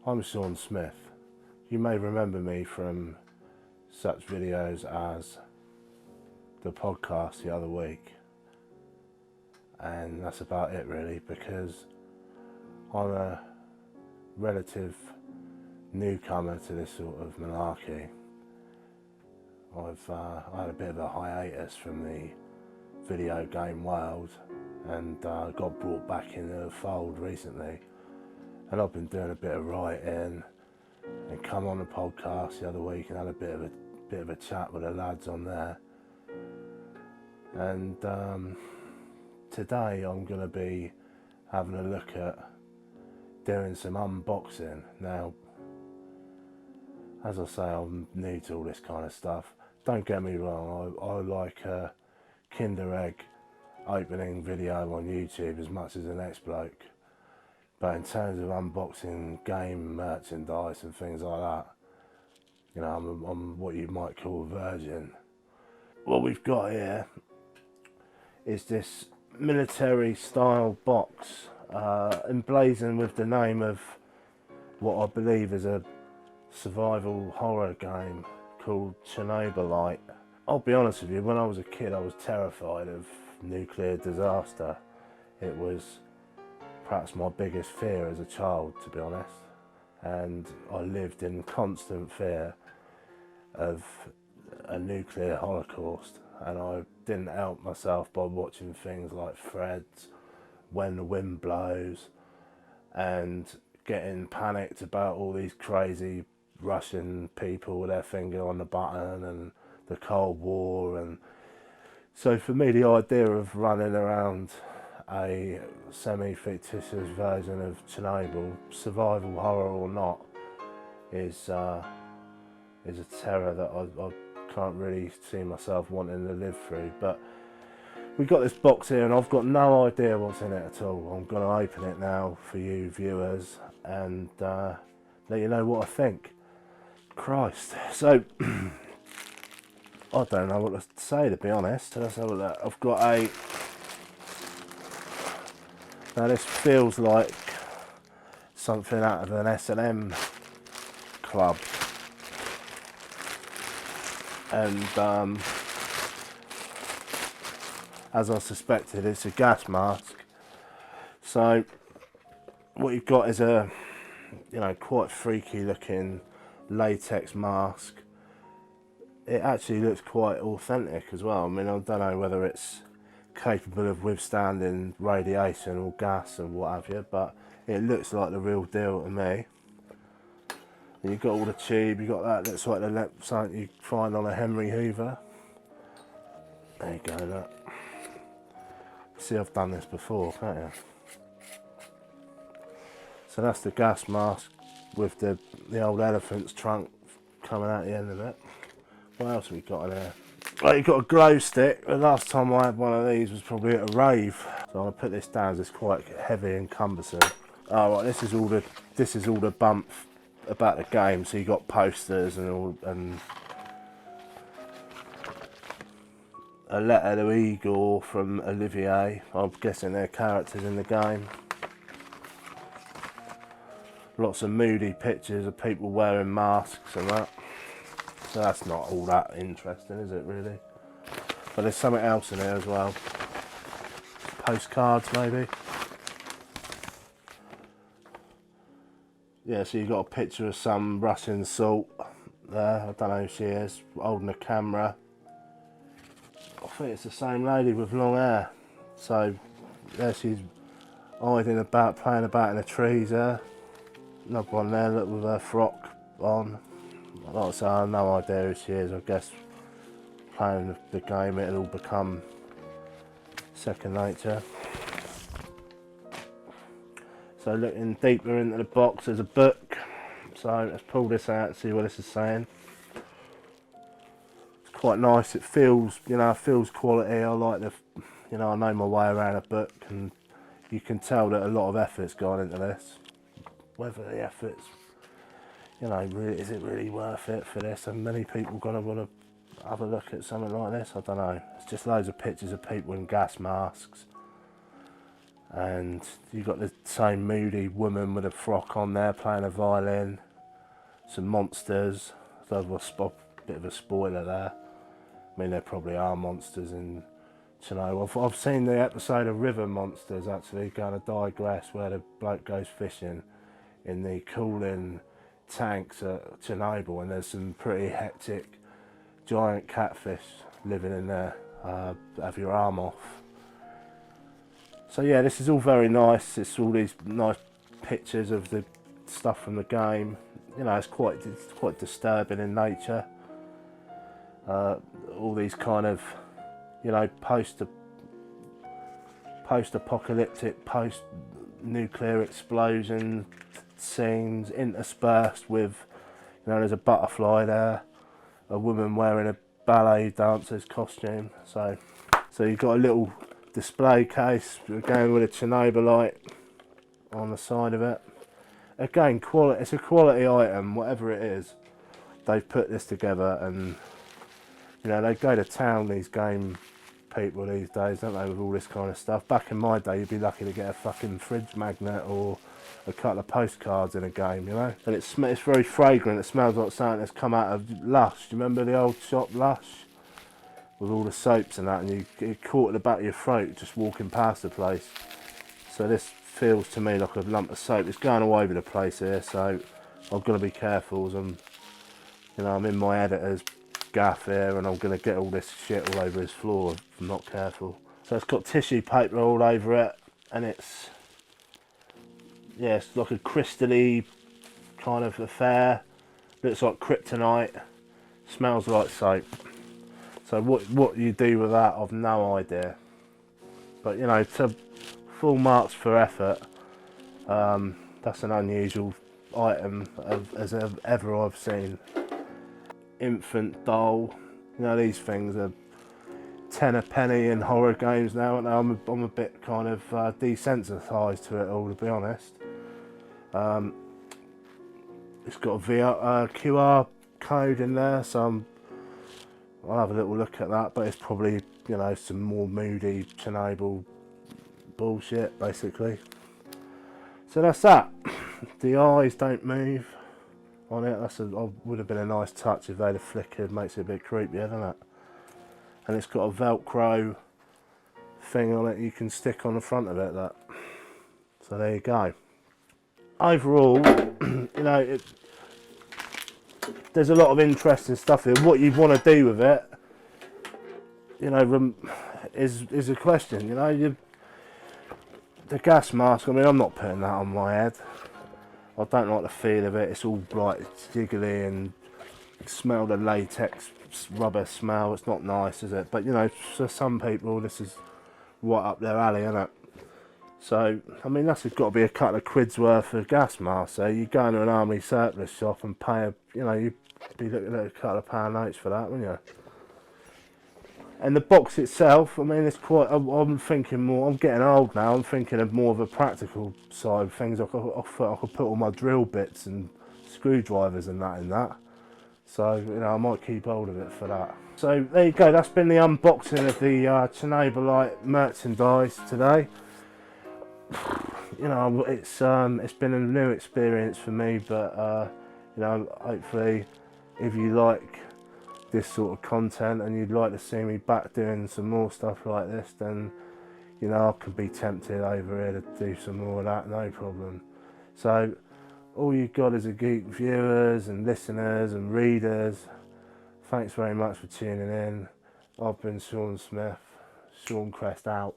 I'm Sean Smith. You may remember me from such videos as the podcast the other week, and that's about it really, because I'm a relative newcomer to this sort of malarkey. I had a bit of a hiatus from the video game world and got brought back into the fold recently, and I've been doing a bit of writing and come on the podcast the other week and had a bit of a chat with the lads on there. And today I'm going to be having a look at doing some unboxing. Now, as I say, I'm new to all this kind of stuff. Don't get me wrong, I like a Kinder Egg opening video on YouTube as much as the next bloke. But in terms of unboxing game merchandise and things like that, you know, I'm what you might call a virgin. What we've got here is this military style box emblazoned with the name of what I believe is a survival horror game called Chernobylite. I'll be honest with you, when I was a kid I was terrified of nuclear disaster. It was perhaps my biggest fear as a child, to be honest, and I lived in constant fear of a nuclear holocaust, and I didn't help myself by watching things like Threads, When the Wind Blows, and getting panicked about all these crazy Russian people with their finger on the button and the Cold War. And so for me, the idea of running around a semi-fictitious version of Chernobyl, survival horror or not, is a terror that I can't really see myself wanting to live through. But we got this box here and I've got no idea what's in it at all. I'm going to open it now for you viewers and let you know what I think. Christ. So I don't know what to say, to be honest. Let's have a look. I've got a... Now this feels like something out of an S&M club, and as I suspected, it's a gas mask. So what you've got is a, you know, quite freaky looking latex mask. It actually looks quite authentic as well. I mean, I don't know whether it's capable of withstanding radiation or gas and what have you, but it looks like the real deal to me. And you've got all the tube, you've got that looks like something you find on a Henry Hoover. There you go, look. See, I've done this before, can't you? So that's the gas mask with the old elephant's trunk coming out the end of it. What else have we got in there? Right, you've got a glow stick. The last time I had one of these was probably at a rave. So I'll put this down as it's quite heavy and cumbersome. Oh, right, this is all the bump about the game. So you got posters and all, and a letter to Igor from Olivier. I'm guessing they're characters in the game. Lots of moody pictures of people wearing masks and that. So that's not all that interesting, is it really? But there's something else in there as well. Postcards maybe. Yeah, so you've got a picture of some Russian salt there. I don't know who she is, holding a camera. I think it's the same lady with long hair. So there she's hiding about, playing about in the trees there. Another one there, look, with her frock on. Like I say, I have no idea who she is. I guess playing the game it'll all become second nature. So looking deeper into the box, there's a book. So let's pull this out and see what this is saying. It's quite nice. It feels, you know, feels quality. I like the, you know, I know my way around a book, and you can tell that a lot of effort's gone into this. Whether the effort's, you know, really, is it really worth it for this? And many people gonna want to have a look at something like this. I don't know. It's just loads of pictures of people in gas masks, And you've got the same moody woman with a frock on there playing a violin. Some monsters. So a bit of a spoiler there. I mean, there probably are monsters in Chernobyl. I've seen the episode of River Monsters, actually, going to digress, where the bloke goes fishing in the cooling tanks at Chernobyl, and there's some pretty hectic giant catfish living in there. Have your arm off. So yeah, this is all very nice. It's all these nice pictures of the stuff from the game. You know, it's quite disturbing in nature. All these kind of, you know, post-apocalyptic, post-nuclear explosion scenes interspersed with, you know, there's a butterfly there, a woman wearing a ballet dancer's costume. So you've got a little display case again with a Chernobylite on the side of it. Again, quality. It's a quality item, whatever it is. They've put this together, and you know, they go to town, these game people these days, don't they, with all this kind of stuff. Back in my day, you'd be lucky to get a fucking fridge magnet or a couple of postcards in a game, you know. And it's very fragrant. It smells like something that's come out of Lush. Do you remember the old shop Lush with all the soaps and that, and you get caught at the back of your throat just walking past the place? So this feels to me like a lump of soap. It's going all over the place here, so I've got to be careful as I'm in my editor's gaff here, and I'm going to get all this shit all over his floor if I'm not careful. So it's got tissue paper all over it, and it's like a crystally kind of affair. Looks like kryptonite, smells like soap. So what you do with that, I've no idea. But you know, to full marks for effort. That's an unusual item as ever I've seen. Infant doll, you know, these things are 10 a penny in horror games now, and I'm a bit kind of desensitised to it all, to be honest. It's got a QR code in there, so I'll have a little look at that, but it's probably, you know, some more moody Chernobyl bullshit, basically. So that's that. The eyes don't move on it. Would have been a nice touch if they'd have flickered. Makes it a bit creepy, doesn't it? And it's got a Velcro thing on it you can stick on the front of it. So there you go. Overall, you know, there's a lot of interesting stuff here. What you want to do with it, you know, is a question. You know, the gas mask, I mean, I'm not putting that on my head. I don't like the feel of it. It's all like jiggly, and smell the latex rubber smell. It's not nice, is it? But you know, for some people, this is right up their alley, isn't it? So, I mean, that's got to be a couple of quid's worth of gas mask. So you go into an army surplus shop and pay you'd be looking at a couple of pound notes for that, wouldn't you? And the box itself, I mean, it's quite. I'm thinking more. I'm getting old now. I'm thinking of more of a practical side of things. I could put all my drill bits and screwdrivers and that in that. So you know, I might keep hold of it for that. So there you go. That's been the unboxing of the Chernobylite merchandise today. You know, it's been a new experience for me, but you know, hopefully, if you like this sort of content and you'd like to see me back doing some more stuff like this, then you know, I could be tempted over here to do some more of that, no problem. So all you've got is a geek viewers and listeners and readers. Thanks very much for tuning in. I've been Sean Smith. Sean Crest out.